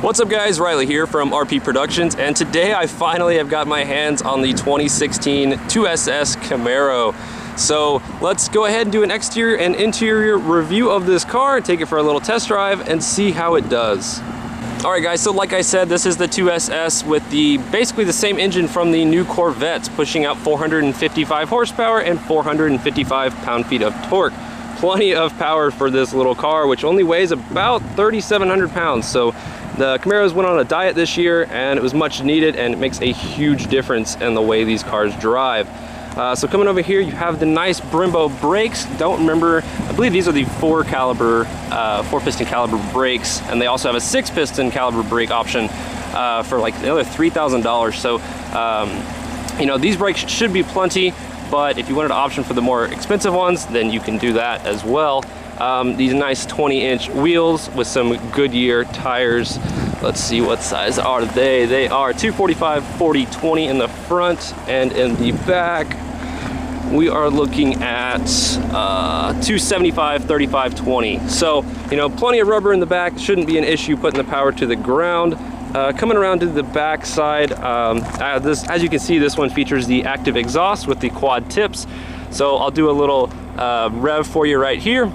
What's up guys, Riley here from RP Productions, and today I finally have got my hands on the 2016 SS Camaro. So let's go ahead and do an exterior and interior review of this car, take it for a little test drive and see how it does. Alright guys, so like I said, this is the 2SS with basically the same engine from the new Corvettes, pushing out 455 horsepower and 455 pound-feet of torque. Plenty of power for this little car, which only weighs about 3,700 pounds. So the Camaros went on a diet this year and it was much needed, and it makes a huge difference in the way these cars drive. So coming over here, you have the nice Brembo brakes. Don't remember, I believe these are the 4-piston caliber brakes, and they also have a 6-piston caliber brake option for like another $3,000. So you know, these brakes should be plenty, but if you wanted an option for the more expensive ones, then you can do that as well. These nice 20-inch wheels with some Goodyear tires. Let's see, what size are they? They are 245, 40, 20 in the front, and in the back we are looking at 275, 35, 20. So, you know, plenty of rubber in the back. Shouldn't be an issue putting the power to the ground. Coming around to the back side, as you can see, this one features the active exhaust with the quad tips. So I'll do a little rev for you right here.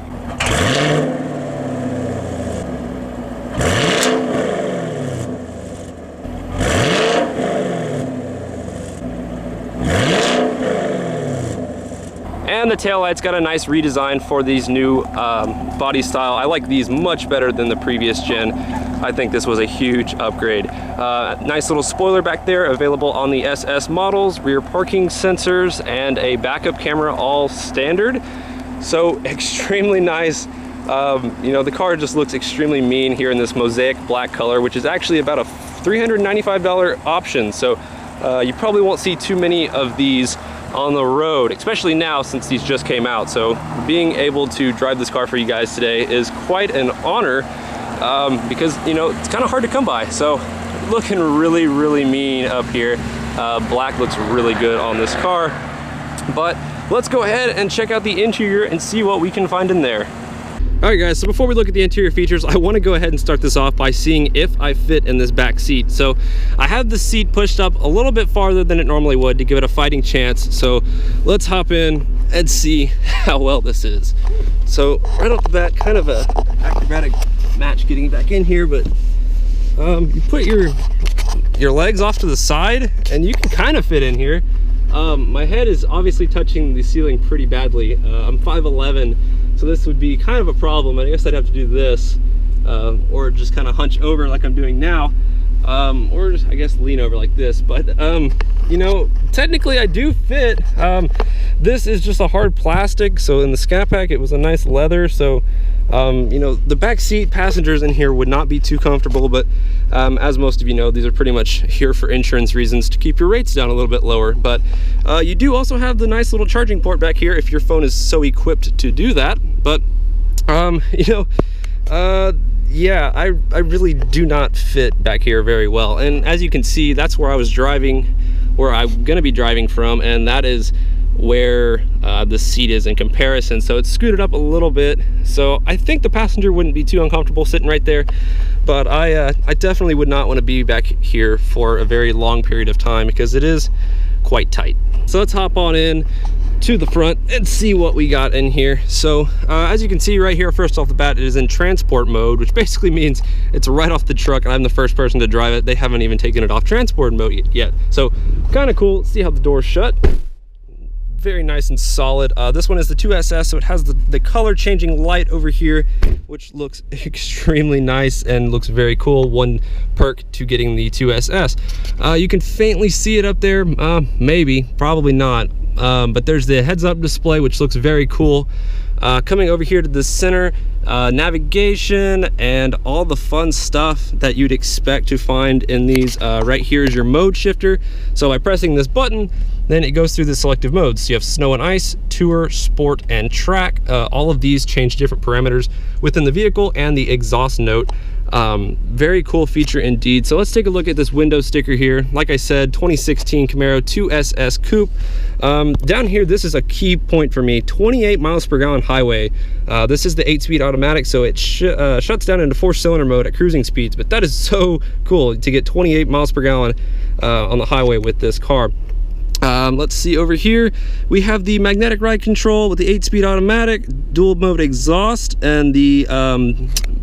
And the taillight's got a nice redesign for these new body style. I like these much better than the previous gen. I think this was a huge upgrade. Nice little spoiler back there, available on the SS models, rear parking sensors, and a backup camera, all standard. So extremely nice. You know, the car just looks extremely mean here in this mosaic black color, which is actually about a $395 option. So you probably won't see too many of these on the road, especially now since these just came out. So being able to drive this car for you guys today is quite an honor, because, you know, it's kind of hard to come by. So looking really, really mean up here. Black looks really good on this car, but let's go ahead and check out the interior and see what we can find in there. Alright guys, so before we look at the interior features, I want to go ahead and start this off by seeing if I fit in this back seat. So I have the seat pushed up a little bit farther than it normally would to give it a fighting chance. So let's hop in and see how well this is. So right off the bat, kind of a acrobatic match getting back in here, but you put your legs off to the side and you can kind of fit in here. My head is obviously touching the ceiling pretty badly. I'm 5'11", so this would be kind of a problem. I guess I'd have to do this, or just kind of hunch over like I'm doing now, or just, I guess, lean over like this. But you know, technically I do fit. This is just a hard plastic, so in the Scat Pack it was a nice leather. So you know, the back seat passengers in here would not be too comfortable, but as most of you know, these are pretty much here for insurance reasons, to keep your rates down a little bit lower. But you do also have the nice little charging port back here if your phone is so equipped to do that. But you know, yeah, I really do not fit back here very well. And as you can see, that's where I was driving, where I'm gonna be driving from, and that is where the seat is in comparison. So it's scooted up a little bit, so I think the passenger wouldn't be too uncomfortable sitting right there, but I definitely would not want to be back here for a very long period of time because it is quite tight. So let's hop on in to the front and see what we got in here. So as you can see right here, first off the bat, it is in transport mode, which basically means it's right off the truck and I'm the first person to drive it. They haven't even taken it off transport mode yet. So kind of cool. See how the door's shut. Very nice and solid. This one is the 2SS, so it has the color changing light over here, which looks extremely nice and looks very cool. One perk to getting the 2SS. You can faintly see it up there, maybe, probably not, but there's the heads-up display, which looks very cool. Coming over here to the center, navigation and all the fun stuff that you'd expect to find in these. Right here is your mode shifter. So by pressing this button, then it goes through the selective modes. So you have snow and ice, tour, sport, and track. All of these change different parameters within the vehicle and the exhaust note. Very cool feature indeed. So let's take a look at this window sticker here. Like I said, 2016 Camaro 2SS Coupe. Down here, this is a key point for me. 28 miles per gallon highway. This is the 8-speed automatic, so it shuts down into 4-cylinder mode at cruising speeds, but that is so cool to get 28 miles per gallon on the highway with this car. Let's see, over here we have the magnetic ride control with the 8-speed automatic, dual mode exhaust, and the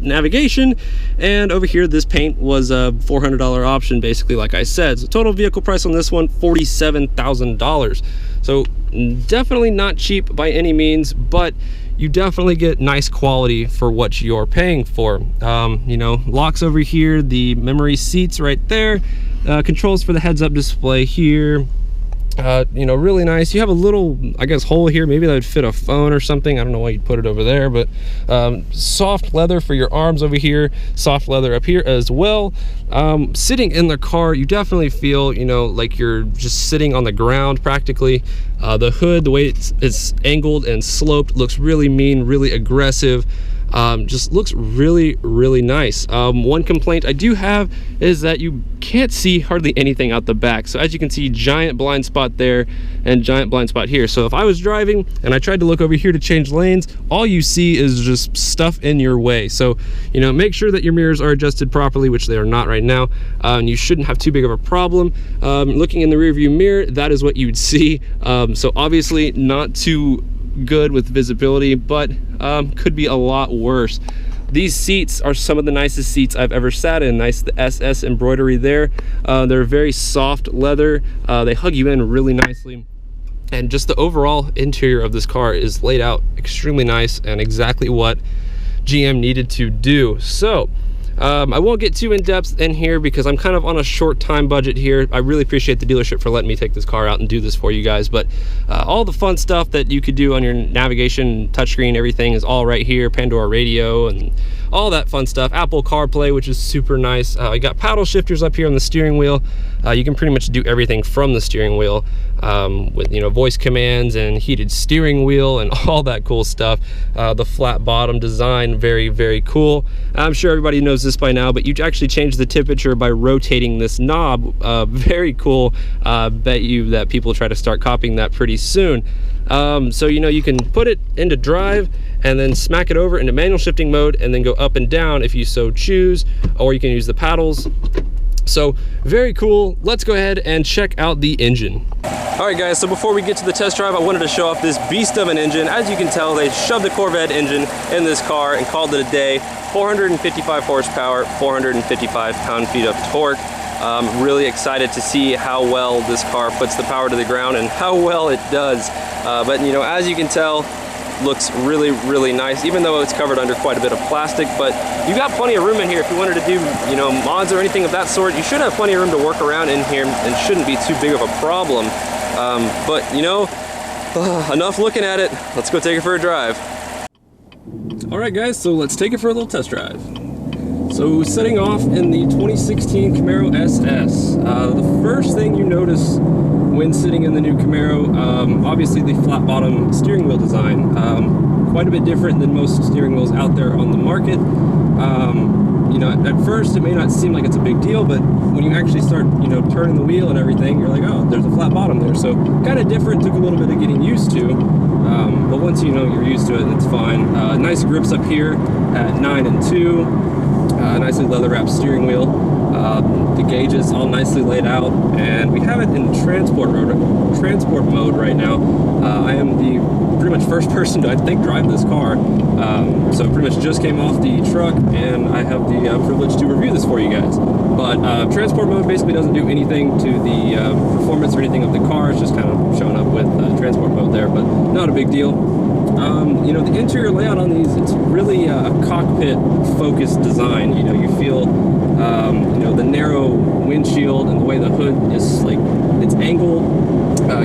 navigation. And over here, this paint was a $400 option, basically, like I said. So total vehicle price on this one, $47,000. So definitely not cheap by any means, but you definitely get nice quality for what you're paying for. You know, locks over here, the memory seats right there, controls for the heads-up display here. You know, really nice. You have a little, I guess, hole here. Maybe that would fit a phone or something. I don't know why you'd put it over there, but soft leather for your arms over here, soft leather up here as well. Sitting in the car, you definitely feel, you know, like you're just sitting on the ground practically. The hood, the way it's angled and sloped, looks really mean, really aggressive. Just looks really, really nice. One complaint I do have is that you can't see hardly anything out the back. So as you can see, giant blind spot there and giant blind spot here. So if I was driving and I tried to look over here to change lanes, all you see is just stuff in your way. So, you know, make sure that your mirrors are adjusted properly, which they are not right now. And you shouldn't have too big of a problem. Looking in the rear view mirror, that is what you'd see. So obviously not too good with visibility, but could be a lot worse. These seats are some of the nicest seats I've ever sat in. Nice, the SS embroidery there. They're very soft leather. They hug you in really nicely. And just the overall interior of this car is laid out extremely nice and exactly what GM needed to do. So I won't get too in depth in here because I'm kind of on a short time budget here. I really appreciate the dealership for letting me take this car out and do this for you guys. But all the fun stuff that you could do on your navigation, touchscreen, everything is all right here. Pandora radio and all that fun stuff. Apple CarPlay, which is super nice. I got paddle shifters up here on the steering wheel. You can pretty much do everything from the steering wheel with, you know, voice commands and heated steering wheel and all that cool stuff. The flat bottom design, very, very cool. I'm sure everybody knows this by now, but you actually change the temperature by rotating this knob. Very cool. Bet you that people try to start copying that pretty soon. So, you know, you can put it into drive and then smack it over into manual shifting mode and then go up and down if you so choose, or you can use the paddles. So very cool. Let's go ahead and check out the engine. All right guys, so before we get to the test drive, I wanted to show off this beast of an engine. As you can tell, they shoved a Corvette engine in this car and called it a day. 455 horsepower, 455 pound-feet of torque. Really excited to see how well this car puts the power to the ground and how well it does. But you know, as you can tell, looks really, really nice, even though it's covered under quite a bit of plastic. But you got plenty of room in here if you wanted to do, you know, mods or anything of that sort. You should have plenty of room to work around in here and shouldn't be too big of a problem. But you know, enough looking at it. Let's go take it for a drive. All right guys, so let's take it for a little test drive. So setting off in the 2016 Camaro SS, the first thing you notice when sitting in the new Camaro, obviously the flat bottom steering wheel design, quite a bit different than most steering wheels out there on the market. You know, at first it may not seem like it's a big deal, but when you actually start, you know, turning the wheel and everything, you're like, oh, there's a flat bottom there. So kind of different, took a little bit of getting used to, but once you know you're used to it, it's fine. Nice grips up here at 9 and 2. Nicely leather wrapped steering wheel. The gauges all nicely laid out, and we have it in transport mode right now. I am the pretty much first person to, I think, drive this car. So pretty much just came off the truck, and I have the privilege to review this for you guys. But transport mode basically doesn't do anything to the performance or anything of the car. It's just kind of showing up with transport mode there, but not a big deal. You know, the interior layout on these, it's really a cockpit focused design. You know, you feel, you know, the narrow windshield and the way the hood is, like, it's angled.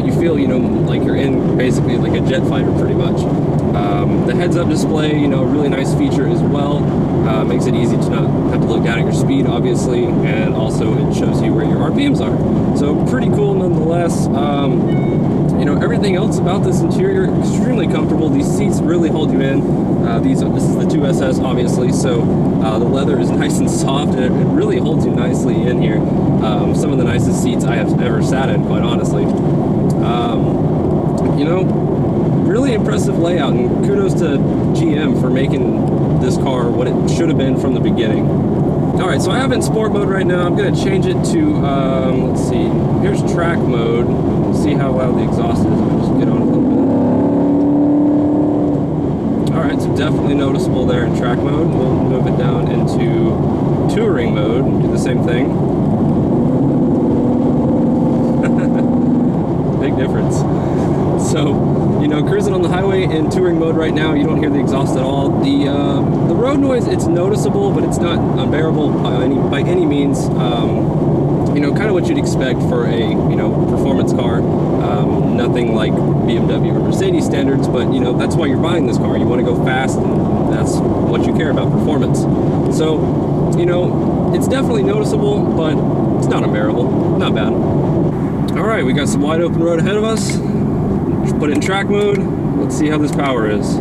You feel, you know, like you're in basically like a jet fighter pretty much. The heads-up display, you know, really nice feature as well. Makes it easy to not have to look down at your speed, obviously, and also it shows you where your RPMs are. So pretty cool nonetheless. You know, everything else about this interior, extremely comfortable. These seats really hold you in. This is the 2SS, obviously, so the leather is nice and soft, and it really holds you nicely in here. Some of the nicest seats I have ever sat in, quite honestly. You know, really impressive layout, and kudos to GM for making this car what it should have been from the beginning. Alright, so I have it in sport mode right now. I'm going to change it to, let's see, here's track mode. See how loud the exhaust is. I'll just get on a little bit. Alright, so definitely noticeable there in track mode. We'll move it down into touring mode and do the same thing. Big difference. So, you know, cruising on the highway in touring mode right now, you don't hear the exhaust at all. The road noise, it's noticeable, but it's not unbearable by any means. You know, kind of what you'd expect for a, you know, performance car. Nothing like BMW or Mercedes standards, but, you know, that's why you're buying this car. You want to go fast, and that's what you care about, performance. So, you know, it's definitely noticeable, but it's not unbearable. Not bad. All right, we got some wide open road ahead of us. Just put it in track mode. Let's see how this power is.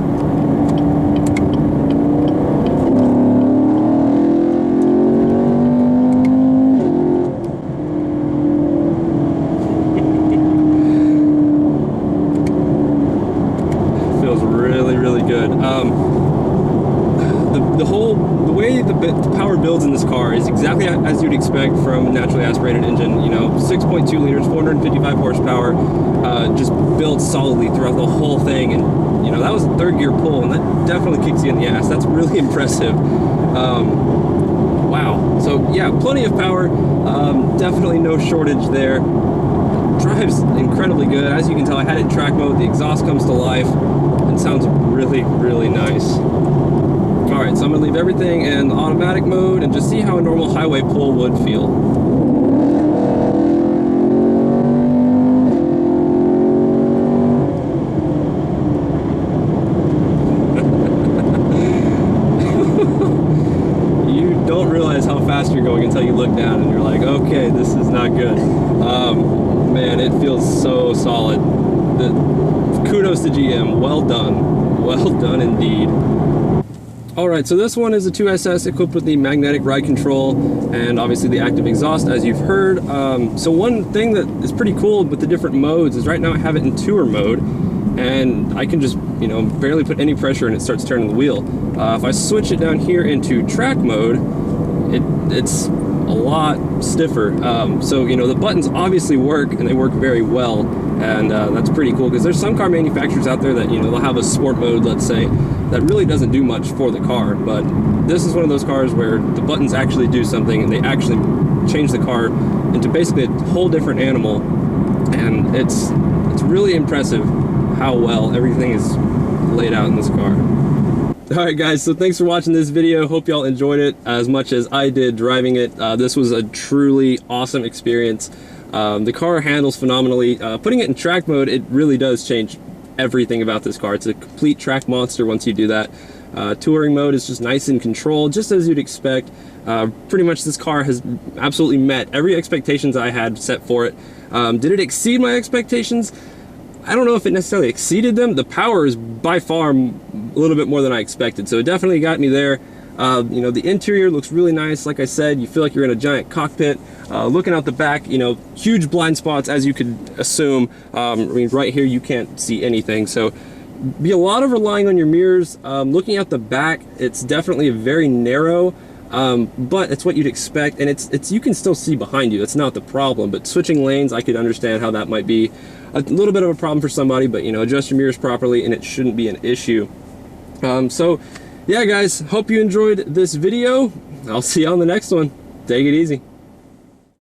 Feels really, really good. The way the power builds in this car is exactly as you'd expect from a naturally aspirated engine. You know, 6.2 liters, 455 horsepower, just builds solidly throughout the whole thing. And, you know, that was a third gear pull, and that definitely kicks you in the ass. That's really impressive. Wow. So, yeah, plenty of power. Definitely no shortage there. Drives incredibly good. As you can tell, I had it in track mode. The exhaust comes to life and sounds really, really nice. Alright, so I'm going to leave everything in automatic mode and just see how a normal highway pull would feel. You don't realize how fast you're going until you look down and you're like, okay, this is not good. Man, it feels so solid. Kudos to GM. Well done. Well done indeed. Alright, so this one is a 2SS equipped with the magnetic ride control and obviously the active exhaust, as you've heard. So one thing that is pretty cool with the different modes is right now I have it in tour mode, and I can just, you know, barely put any pressure and it starts turning the wheel. If I switch it down here into track mode, it's a lot stiffer. So, you know, the buttons obviously work, and they work very well, and that's pretty cool, because there's some car manufacturers out there that, you know, they'll have a sport mode, let's say, that really doesn't do much for the car, but this is one of those cars where the buttons actually do something, and they actually change the car into basically a whole different animal, and it's really impressive how well everything is laid out in this car. Alright guys, so thanks for watching this video. Hope y'all enjoyed it as much as I did driving it. This was a truly awesome experience. The car handles phenomenally. Putting it in track mode, it really does change everything about this car. It's a complete track monster once you do that. Touring mode is just nice and controlled, just as you'd expect. Pretty much this car has absolutely met every expectations I had set for it. Did it exceed my expectations? I don't know if it necessarily exceeded them. The power is by far a little bit more than I expected, so it definitely got me there. You know, the interior looks really nice. Like I said, you feel like you're in a giant cockpit. Looking out the back, you know, huge blind spots, as you could assume. I mean, right here you can't see anything, so be a lot of relying on your mirrors. Looking out the back, it's definitely very narrow, but it's what you'd expect, and it's you can still see behind you. That's not the problem. But switching lanes, I could understand how that might be a little bit of a problem for somebody, but, you know, adjust your mirrors properly and it shouldn't be an issue. So yeah guys, hope you enjoyed this video. I'll see you on the next one. Take it easy.